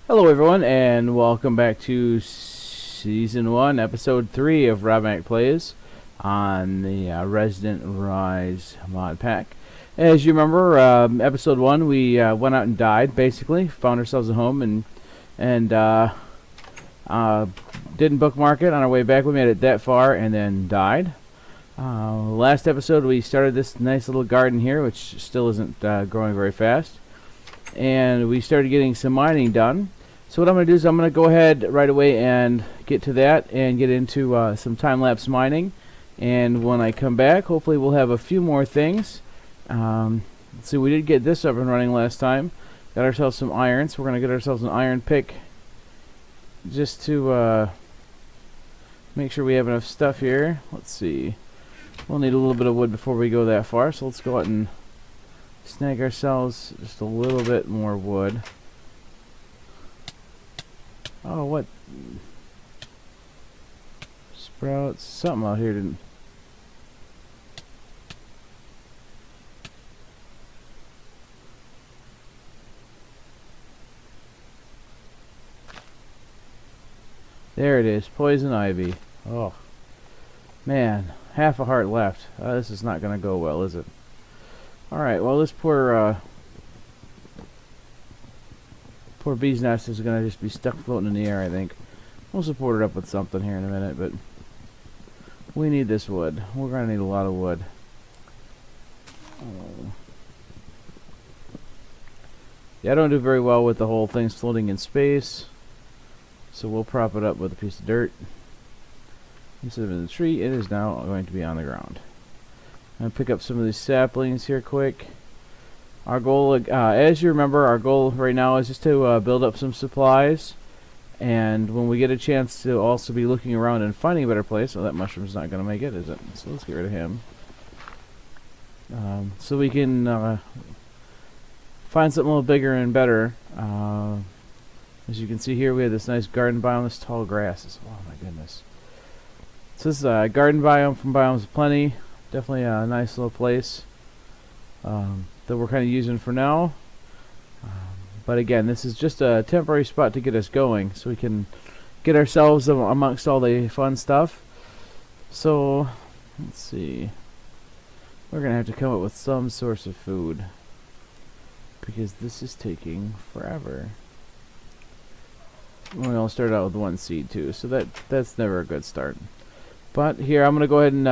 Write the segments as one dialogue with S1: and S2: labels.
S1: Hello, everyone, and welcome back to Season 1, Episode 3 of Resonant Plays on the Resident Rise mod pack. As you remember, Episode 1, we went out and died, basically. Found ourselves a home and didn't bookmark it on our way back. We made it that far and then died. Last episode, we started this nice little garden here, which still isn't growing very fast. And we started getting some mining done. So what I'm going to do is I'm going to go ahead right away and get to that and get into some time-lapse mining. And when I come back, hopefully we'll have a few more things. Let's see, we did get this up and running last time. Got ourselves some iron, so we're going to get ourselves an iron pick just to make sure we have enough stuff here. Let's see. We'll need a little bit of wood before we go that far, so let's go out and snag ourselves just a little bit more wood. Oh, what? Sprouts. Something out here didn't. There it is. Poison ivy. Oh. Man. Half a heart left. This is not going to go well, is it? Alright, well, this poor bee's nest is going to just be stuck floating in the air, I think. We'll support it up with something here in a minute, but we need this wood. We're going to need a lot of wood. Yeah, I don't do very well with the whole thing floating in space, so we'll prop it up with a piece of dirt. Instead of in the tree, it is now going to be on the ground. I'm going to pick up some of these saplings here quick. Our goal, as you remember, our goal right now is just to build up some supplies. And when we get a chance to also be looking around and finding a better place, well, that mushroom's not going to make it, is it? So let's get rid of him. So we can find something a little bigger and better. As you can see here, we have this nice garden biome, this tall grass. Oh my goodness. So this is a garden biome from Biomes Plenty. Definitely a nice little place that we're kind of using for now. But again, this is just a temporary spot to get us going, so we can get ourselves amongst all the fun stuff. So, let's see. We're going to have to come up with some source of food, because this is taking forever. We all started out with one seed too, so that's never a good start. But here, I'm going to go ahead and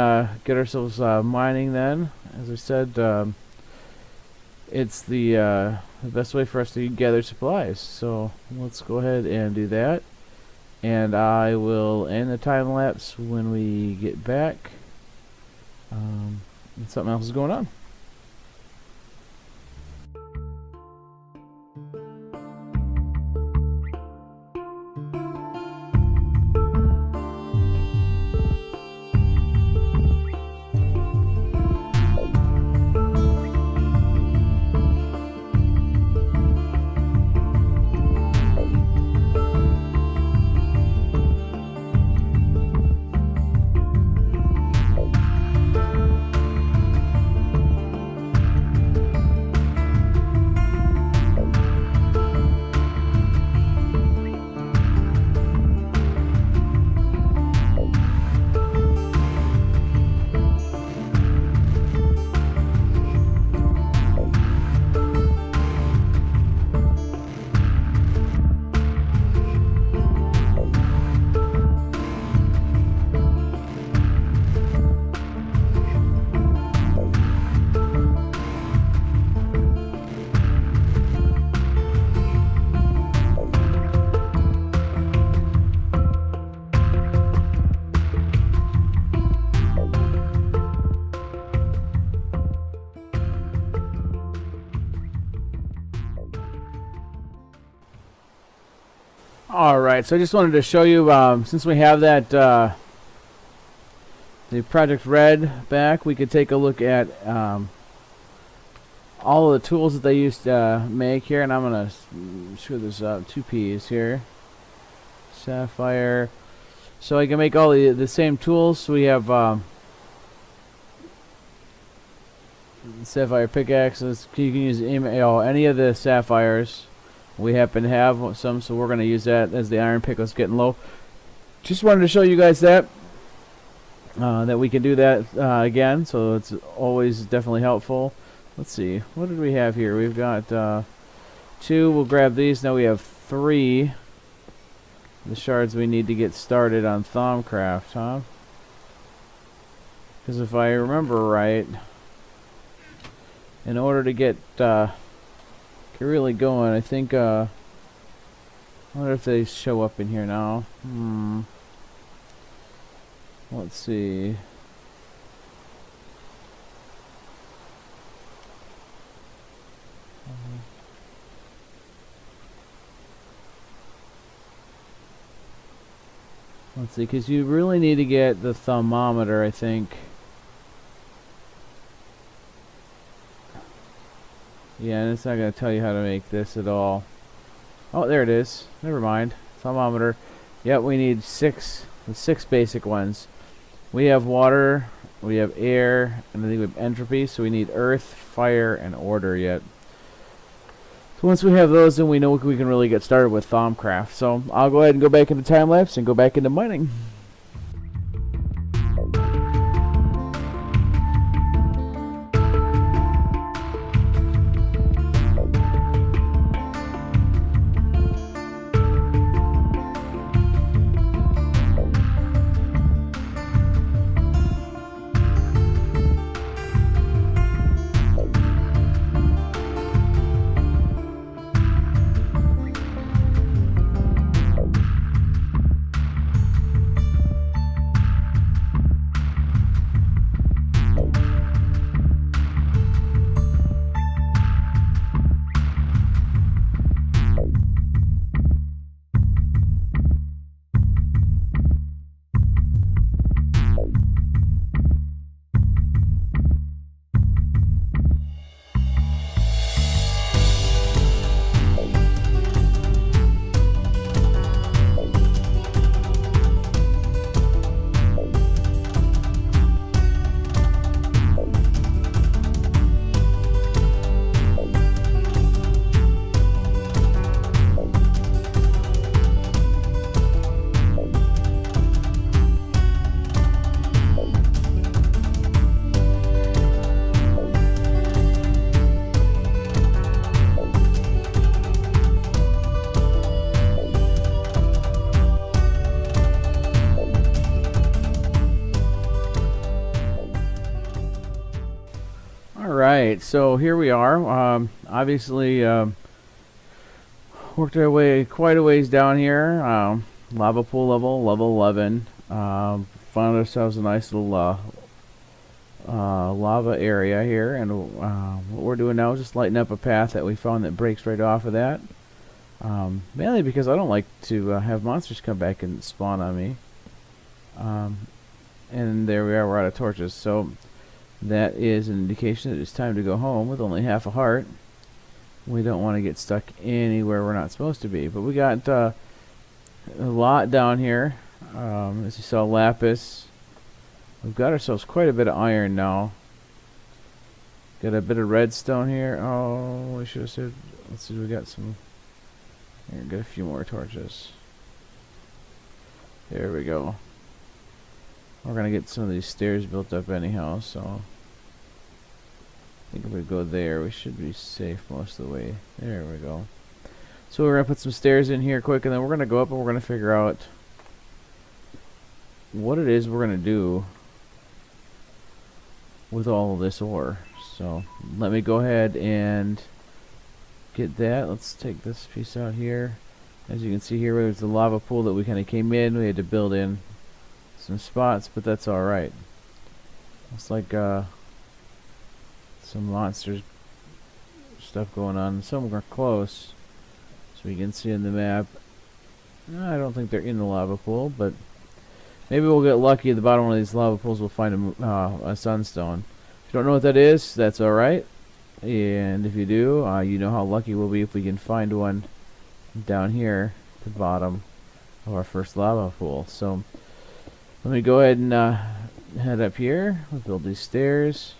S1: get ourselves mining then. As I said, it's the best way for us to gather supplies. So let's go ahead and do that. And I will end the time lapse when we get back. And something else is going on. Alright, so I just wanted to show you, since we have that, the Project Red back, we could take a look at all of the tools that they used to make here, and I'm going to screw this up, 2 P's here. Sapphire. So I can make all the same tools. So we have sapphire pickaxes. You can use any of the sapphires. We happen to have some, so we're going to use that as the iron pick was getting low. Just wanted to show you guys that we can do that again, so it's always definitely helpful. Let's see, what did we have here? We've got 2. We'll grab these. Now we have 3. The shards we need to get started on Thaumcraft, huh? Because if I remember right, in order to get really going, I think I wonder if they show up in here now. Let's see. Let's see, because you really need to get the thermometer, I think. Yeah, and it's not going to tell you how to make this at all. Oh, there it is. Never mind. Thermometer. Yep, we need 6. The 6 basic ones. We have water, we have air, and I think we have entropy, so we need earth, fire, and order yet. So once we have those, then we know we can really get started with Thaumcraft. So I'll go ahead and go back into time-lapse and go back into mining. Alright, so here we are. Obviously, worked our way quite a ways down here. Lava pool level 11. Found ourselves a nice little lava area here, and what we're doing now is just lighting up a path that we found that breaks right off of that. Mainly because I don't like to have monsters come back and spawn on me. And there we are, we're out of torches. So that is an indication that it's time to go home with only half a heart. We don't want to get stuck anywhere we're not supposed to be. But we got a lot down here. As you saw, lapis. We've got ourselves quite a bit of iron now. Got a bit of redstone here. Oh, we should have said, let's see, we got some. Here, get a few more torches. There we go. We're gonna get some of these stairs built up anyhow, so I think if we go there, we should be safe most of the way. There we go. So we're gonna put some stairs in here quick, and then we're gonna go up and we're gonna figure out what it is we're gonna do with all of this ore. So let me go ahead and get that. Let's take this piece out here. As you can see here, there's the lava pool that we kind of came in. We had to build in some spots, but that's alright. Looks like some monsters stuff going on. Some are close, so you can see in the map. I don't think they're in the lava pool, but maybe we'll get lucky at the bottom of one of these lava pools. We'll find a sunstone. If you don't know what that is, that's alright. And if you do, you know how lucky we'll be if we can find one down here at the bottom of our first lava pool. So let me go ahead and head up here. We'll build these stairs.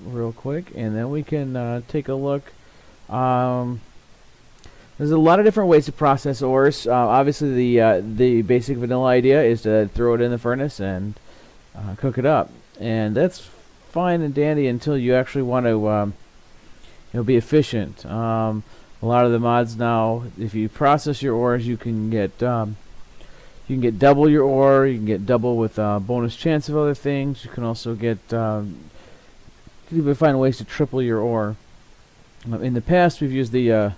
S1: real quick, and then we can take a look. There's a lot of different ways to process ores. Obviously, the basic vanilla idea is to throw it in the furnace and cook it up, and that's fine and dandy until you actually want to be efficient. A lot of the mods now, if you process your ores, you can get double your ore. You can get double with bonus chance of other things. You can also get you can even find ways to triple your ore. In the past, we've used the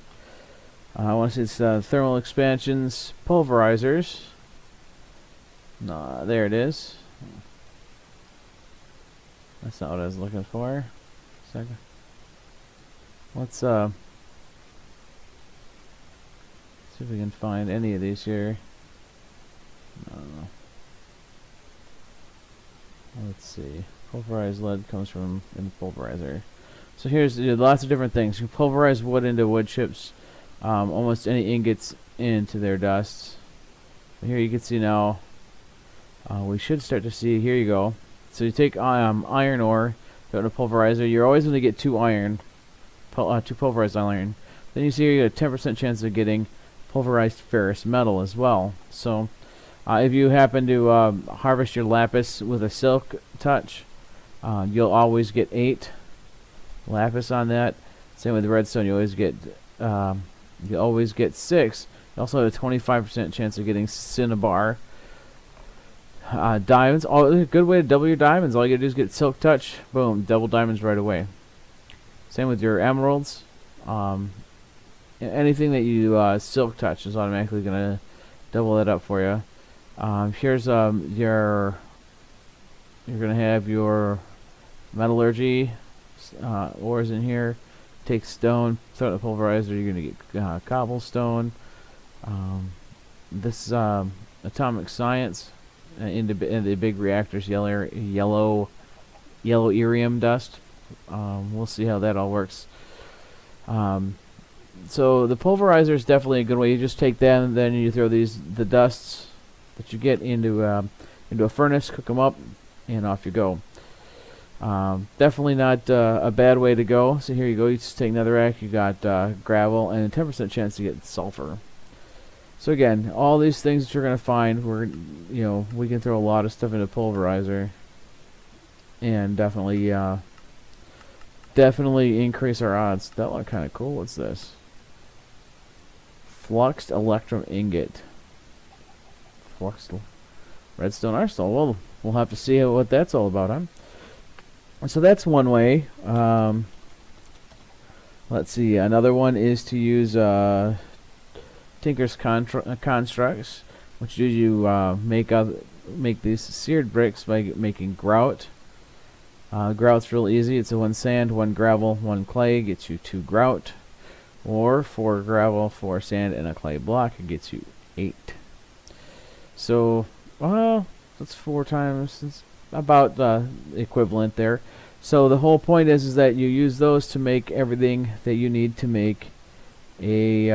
S1: I want to say it's thermal expansions pulverizers. There it is. That's not what I was looking for. Second. Let's see if we can find any of these here. No. Let's see. Pulverized lead comes from in the pulverizer. So here's lots of different things. You can pulverize wood into wood chips. Almost any ingots into their dust. Here you can see now. We should start to see. Here you go. So you take iron ore, go to pulverizer. You're always going to get two pulverized iron. Then you see here you get a 10% chance of getting pulverized ferrous metal as well. So if you happen to harvest your lapis with a silk touch, you'll always get 8 lapis on that. Same with redstone, you always get 6. You also have a 25% chance of getting cinnabar. Diamonds, a good way to double your diamonds. All you gotta do is get silk touch, boom, double diamonds right away. Same with your emeralds. Anything that you silk touch is automatically gonna double that up for you. Here's you're gonna have your metallurgy ores in here. Take stone, throw it in the pulverizer. You're gonna get cobblestone. This atomic science in the big reactors, yellow irium dust. We'll see how that all works. So the pulverizer is definitely a good way. You just take that and then you throw the dusts that you get into a furnace, cook them up, and off you go. Definitely not a bad way to go. So here you go. You just take netherrack. You got gravel and a 10% chance to get sulfur. So again, all these things that you're gonna find, we can throw a lot of stuff into pulverizer, and definitely increase our odds. That looked kind of cool. What's this? Fluxed electrum ingot. Fluxed redstone arsenal. Well, we'll have to see what that's all about, huh? So that's one way. Let's see. Another one is to use Tinker's constructs, which you make these seared bricks by making grout. Grout's real easy. It's 1 sand, 1 gravel, 1 clay. Gets you 2 grout. Or 4 gravel, 4 sand, and a clay block. It gets you 8. So, well, that's 4 times. It's about equivalent there. So the whole point is that you use those to make everything that you need to make a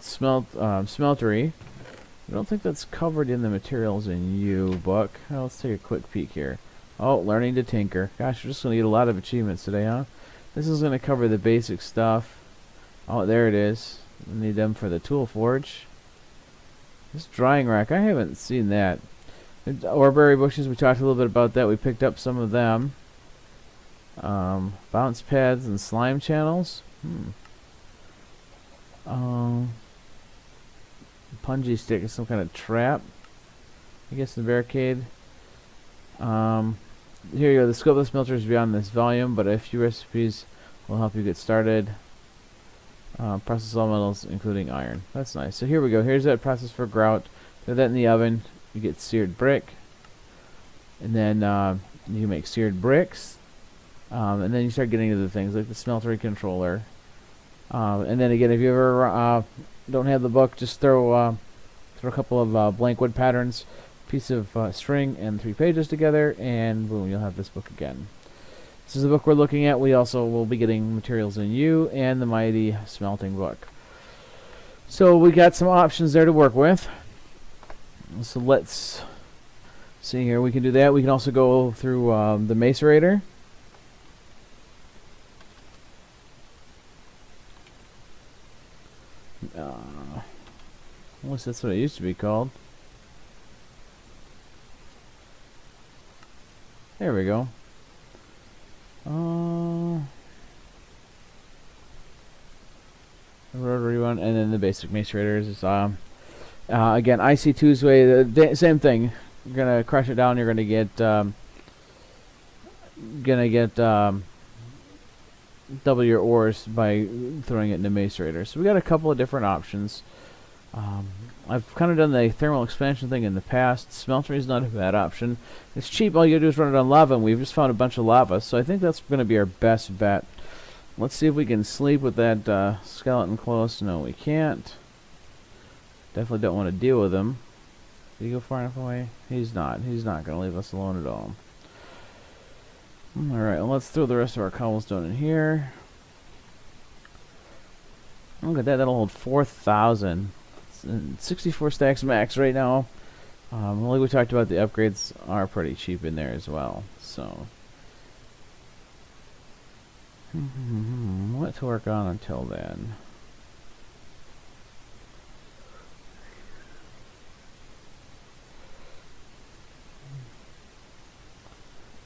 S1: smeltery. I don't think that's covered in the materials in you book. Well, let's take a quick peek here. Oh, learning to tinker. Gosh, we're just going to get a lot of achievements today, huh? This is going to cover the basic stuff. Oh, there it is. We need them for the tool forge. This drying rack, I haven't seen that. Oreberry bushes, we talked a little bit about that. We picked up some of them. Bounce pads and slime channels. Punji stick is some kind of trap. I guess the barricade. Here you go. The scope of the smelter is beyond this volume, but a few recipes will help you get started. Process all metals, including iron. That's nice. So here we go. Here's that process for grout. Throw that in the oven. You get seared brick. And then you make seared bricks. And then you start getting into the things like the smeltery controller. And then again, if you ever don't have the book, just throw a couple of blank wood patterns, piece of string, and 3 pages together, and boom, you'll have this book again. This is the book we're looking at. We also will be getting materials in you and the mighty smelting book. So we got some options there to work with. So let's see here. We can do that. We can also go through the macerator. At least that's what it used to be called. There we go. Rotary one, and then the basic mace raiders is again IC2's way. The same thing. You're gonna crush it down. You're gonna get double your ores by throwing it into mace raiders. So we got a couple of different options. I've kind of done the thermal expansion thing in the past. Smeltery is not a bad option. It's cheap. All you gotta do is run it on lava, and we've just found a bunch of lava. So I think that's going to be our best bet. Let's see if we can sleep with that skeleton close. No, we can't. Definitely don't want to deal with him. Did he go far enough away? He's not. He's not going to leave us alone at all. Alright, well, let's throw the rest of our cobblestone in here. Look at that. That'll hold 4,000. 64 stacks max right now. Like we talked about, the upgrades are pretty cheap in there as well. So, what to work on until then?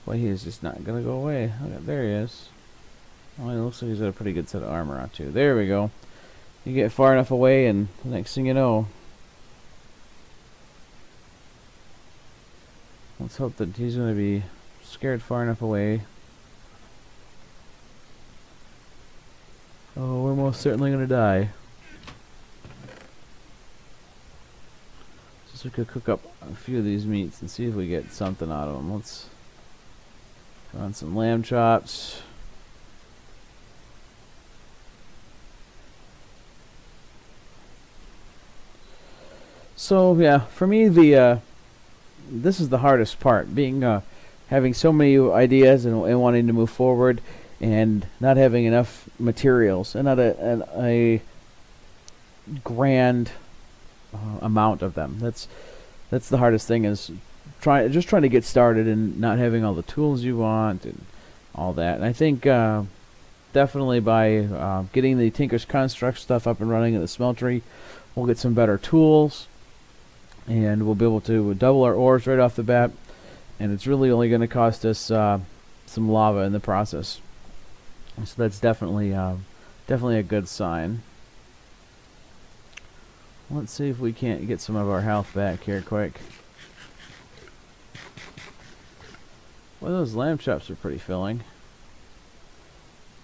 S1: Well, he is just not gonna go away. Okay, there he is. Well, it looks like he's got a pretty good set of armor on too. There we go. You get far enough away, and the next thing you know, let's hope that he's going to be scared far enough away. Oh, we're most certainly going to die. So we could cook up a few of these meats and see if we get something out of them. Let's run some lamb chops. So yeah, for me this is the hardest part, being having so many ideas and wanting to move forward, and not having enough materials and not a grand amount of them. That's the hardest thing, is just trying to get started and not having all the tools you want and all that. And I think definitely by getting the Tinker's Construct stuff up and running in the smeltery, we'll get some better tools. And we'll be able to double our ores right off the bat, and it's really only going to cost us some lava in the process. So that's definitely a good sign. Let's see if we can't get some of our health back here quick. Well, those lamb chops are pretty filling.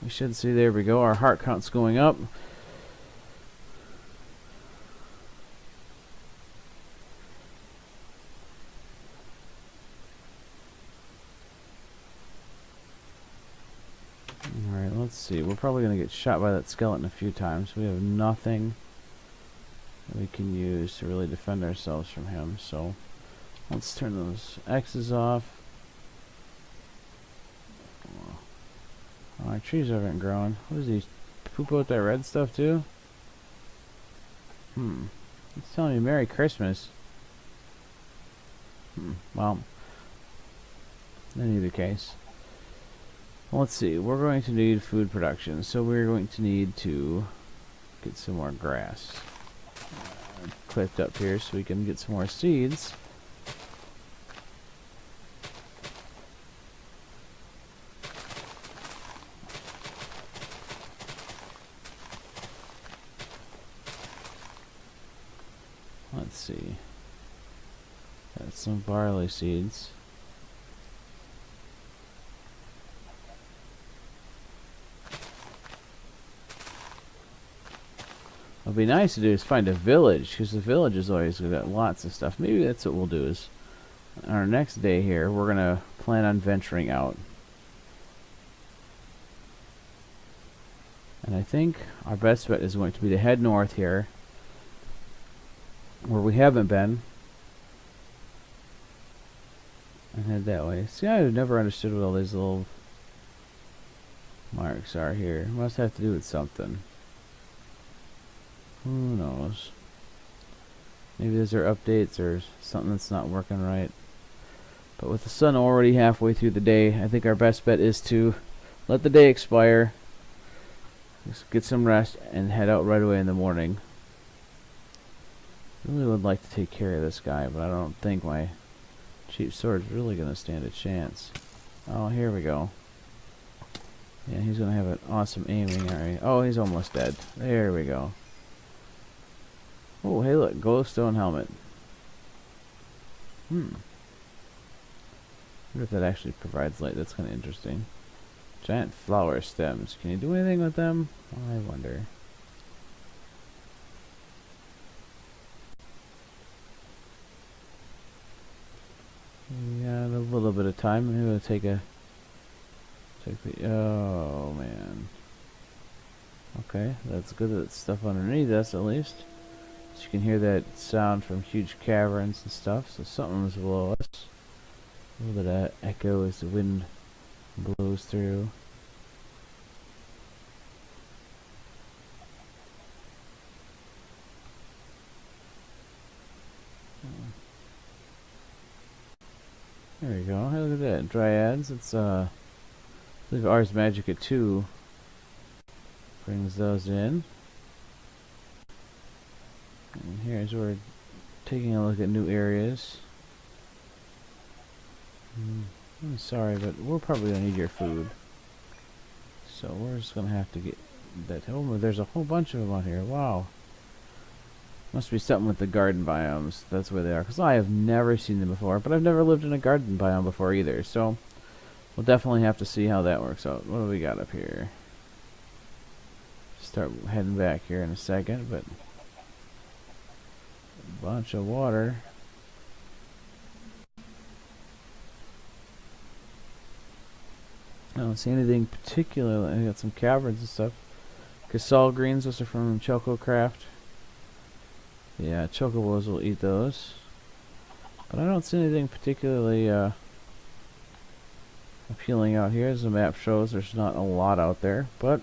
S1: We should see, there we go, our heart count's going up. Alright, let's see. We're probably going to get shot by that skeleton a few times. We have nothing that we can use to really defend ourselves from him. So let's turn those X's off. Oh, our trees haven't grown. What is he? Poop out that red stuff too? It's telling me Merry Christmas. Well, in either case. Let's see, we're going to need food production, so we're going to need to get some more grass clipped up here so we can get some more seeds. Let's see, got some barley seeds. What'd be nice to do is find a village, because the village has always got lots of stuff. Maybe that's what we'll do, is on our next day here, we're going to plan on venturing out. And I think our best bet is going to be to head north here, where we haven't been, and head that way. See, I've never understood what all these little marks are here. It must have to do with something. Who knows? Maybe those are updates or something that's not working right. But with the sun already halfway through the day, I think our best bet is to let the day expire, just get some rest, and head out right away in the morning. Really would like to take care of this guy, but I don't think my cheap sword's really going to stand a chance. Oh, here we go. Yeah, he's going to have an awesome aiming. Alright. Oh, he's almost dead. There we go. Oh, hey look, glowstone helmet. I wonder if that actually provides light. That's kind of interesting. Giant flower stems. Can you do anything with them? I wonder. We got a little bit of time. Maybe we'll take the. Oh man. Okay, that's good. That stuff underneath us at least. So you can hear that sound from huge caverns and stuff. So something's below us. A little bit of echo as the wind blows through. There we go. Hey, look at that. Dryads. It's I believe Ars Magica 2 brings those in. And here's where we're taking a look at new areas. I'm sorry, but we're probably gonna need your food. So we're just gonna have to get that. Oh, there's a whole bunch of them out here. Wow. Must be something with the garden biomes. That's where they are. Because I have never seen them before. But I've never lived in a garden biome before either. So we'll definitely have to see how that works out. What do we got up here? Start heading back here in a second. But a bunch of water. I don't see anything particular. I got some caverns and stuff. Casal greens. Those are from Chococraft. Yeah, chocobos will eat those. But I don't see anything particularly appealing out here. As the map shows, there's not a lot out there. But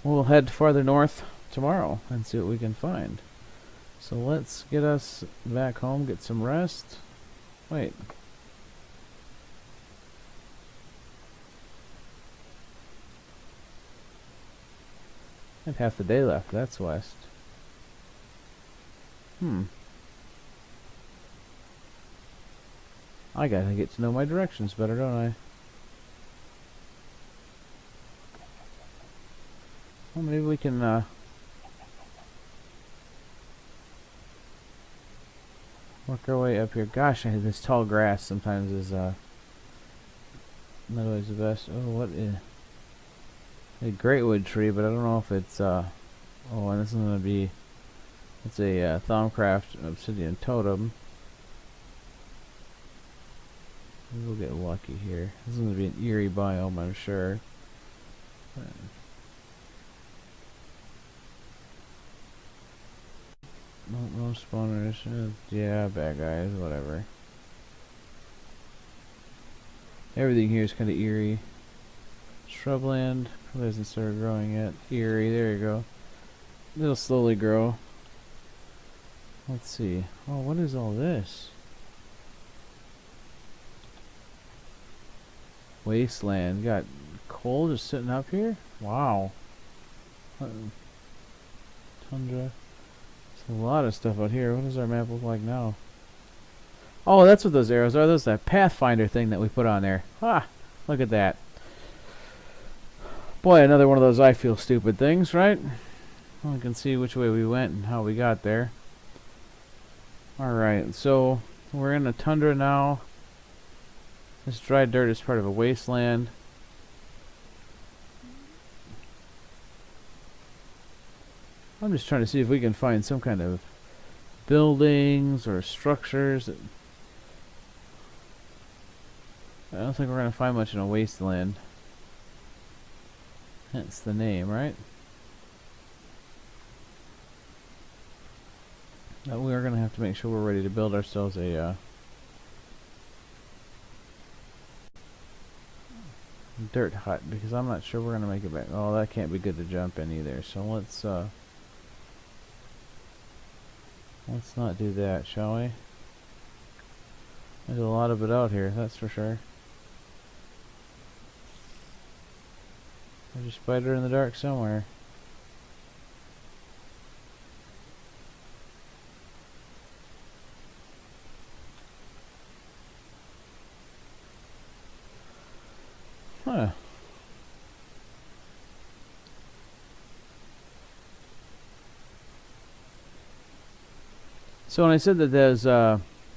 S1: we'll head farther north tomorrow and see what we can find. So let's get us back home, get some rest. Wait. I have half the day left. That's west. I gotta get to know my directions better, don't I? Well, maybe we can, work our way up here. Gosh, this tall grass sometimes is, not always the best. Oh, what is... a greatwood tree, but I don't know if it's, oh, and this is gonna be... it's a Thaumcraft obsidian totem. We'll get lucky here. This is going to be an eerie biome, I'm sure. No spawners. Yeah, bad guys, whatever. Everything here is kind of eerie. Shrubland probably hasn't started growing yet. Eerie, there you go. It'll slowly grow. Let's see. Oh, what is all this? Wasteland. Got coal just sitting up here? Wow. Tundra. There's a lot of stuff out here. What does our map look like now? Oh, that's what those arrows are. Those that Pathfinder thing that we put on there. Ah, look at that. Boy, another one of those I feel stupid things, right? Well, we can see which way we went and how we got there. Alright, so we're in a tundra now. This dry dirt is part of a wasteland. I'm just trying to see if we can find some kind of buildings or structures. I don't think we're going to find much in a wasteland. Hence the name, right? We are going to have to make sure we're ready to build ourselves a dirt hut, because I'm not sure we're going to make it back. Oh, that can't be good to jump in either. So let's not do that, shall we? There's a lot of it out here, that's for sure. There's a spider in the dark somewhere. So when I said that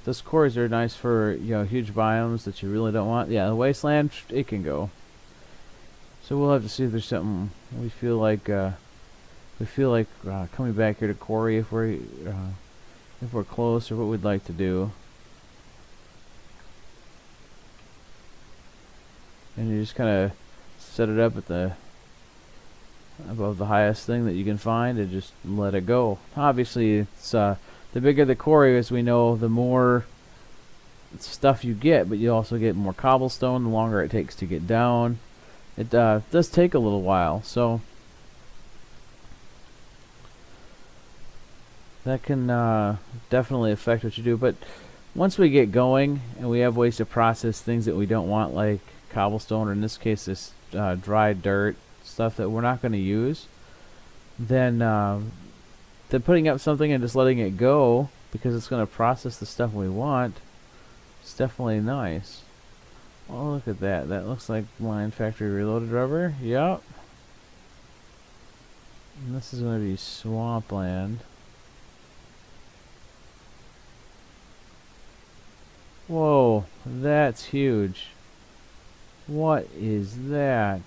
S1: those quarries are nice for huge biomes that you really don't want, yeah, the wasteland it can go. So we'll have to see if there's something we feel like coming back here to quarry if we're close, or what we'd like to do. And you just kind of set it up at above the highest thing that you can find and just let it go. Obviously, it's the bigger the quarry, as we know, the more stuff you get, but you also get more cobblestone the longer it takes to get down. It does take a little while, so that can definitely affect what you do. But once we get going and we have ways to process things that we don't want, like cobblestone, or in this case this dry dirt, stuff that we're not going to use, then putting up something and just letting it go because it's going to process the stuff we want, it's definitely nice. Oh, look at that. That looks like Lion Factory Reloaded rubber. Yep. And this is going to be swampland. Whoa, that's huge. What is that?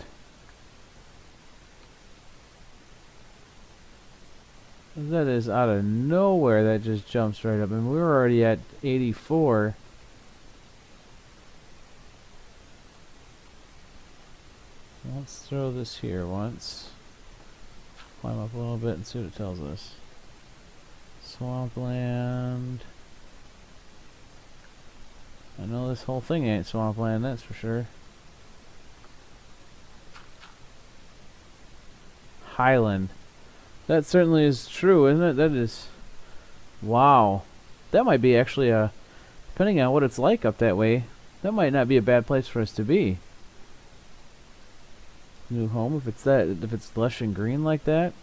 S1: That is out of nowhere. That just jumps right up. And we were already at 84. Let's throw this here once. Climb up a little bit and see what it tells us. Swampland. I know this whole thing ain't swampland, that's for sure. Highland. That certainly is true, isn't it? That is... Wow. That might be actually depending on what it's like up that way, that might not be a bad place for us to be. New home, if it's lush and green like that.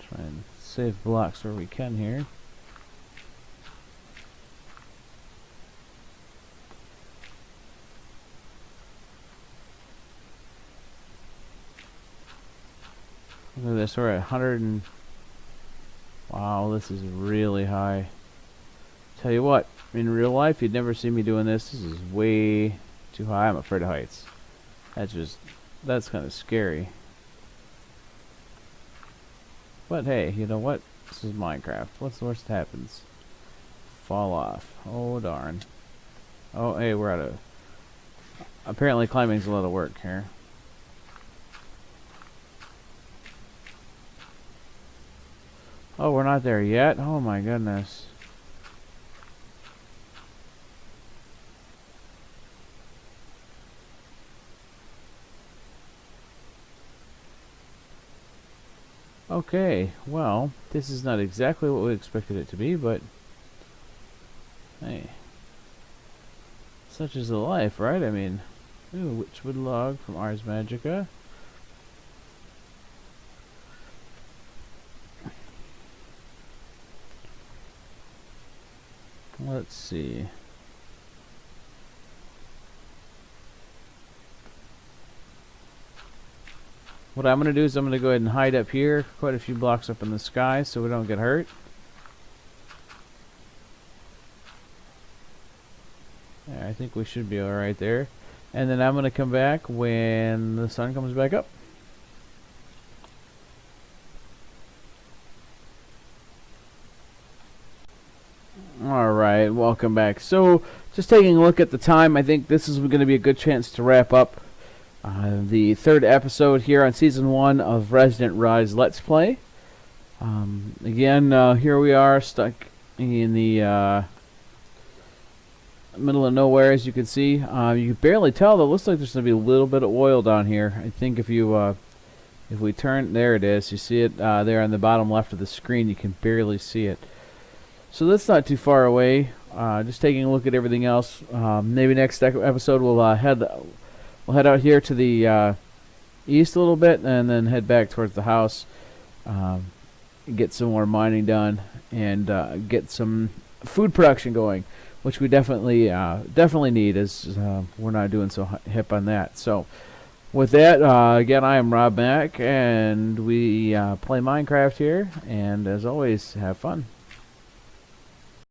S1: Try and save blocks where we can here. Look at this, we're at 100 and... Wow, this is really high. Tell you what, in real life, you'd never see me doing this. This is way too high. I'm afraid of heights. That's kind of scary. But hey, you know what? This is Minecraft. What's the worst that happens? Fall off. Oh, darn. Oh, hey, we're out of... Apparently climbing's a lot of work here. Oh, we're not there yet? Oh my goodness. Okay, well, this is not exactly what we expected it to be, but hey, such is the life, right? I mean, ooh, witchwood log from Ars Magica. Let's see. What I'm going to do is I'm going to go ahead and hide up here, quite a few blocks up in the sky, so we don't get hurt. Yeah, I think we should be alright there. And then I'm going to come back when the sun comes back up. Alright, welcome back. So, just taking a look at the time, I think this is going to be a good chance to wrap up the third episode here on Season 1 of Resident Rise Let's Play. Again, here we are, stuck in the middle of nowhere, as you can see. You can barely tell, though. It looks like there's going to be a little bit of oil down here. I think if we turn, there it is. You see it there on the bottom left of the screen. You can barely see it. So that's not too far away. Just taking a look at everything else. Maybe next episode we'll head out here to the east a little bit, and then head back towards the house. Get some more mining done, and get some food production going. which we definitely need, as we're not doing so hip on that. So with that, again, I am Rob Mack, and we play Minecraft here, and as always, have fun.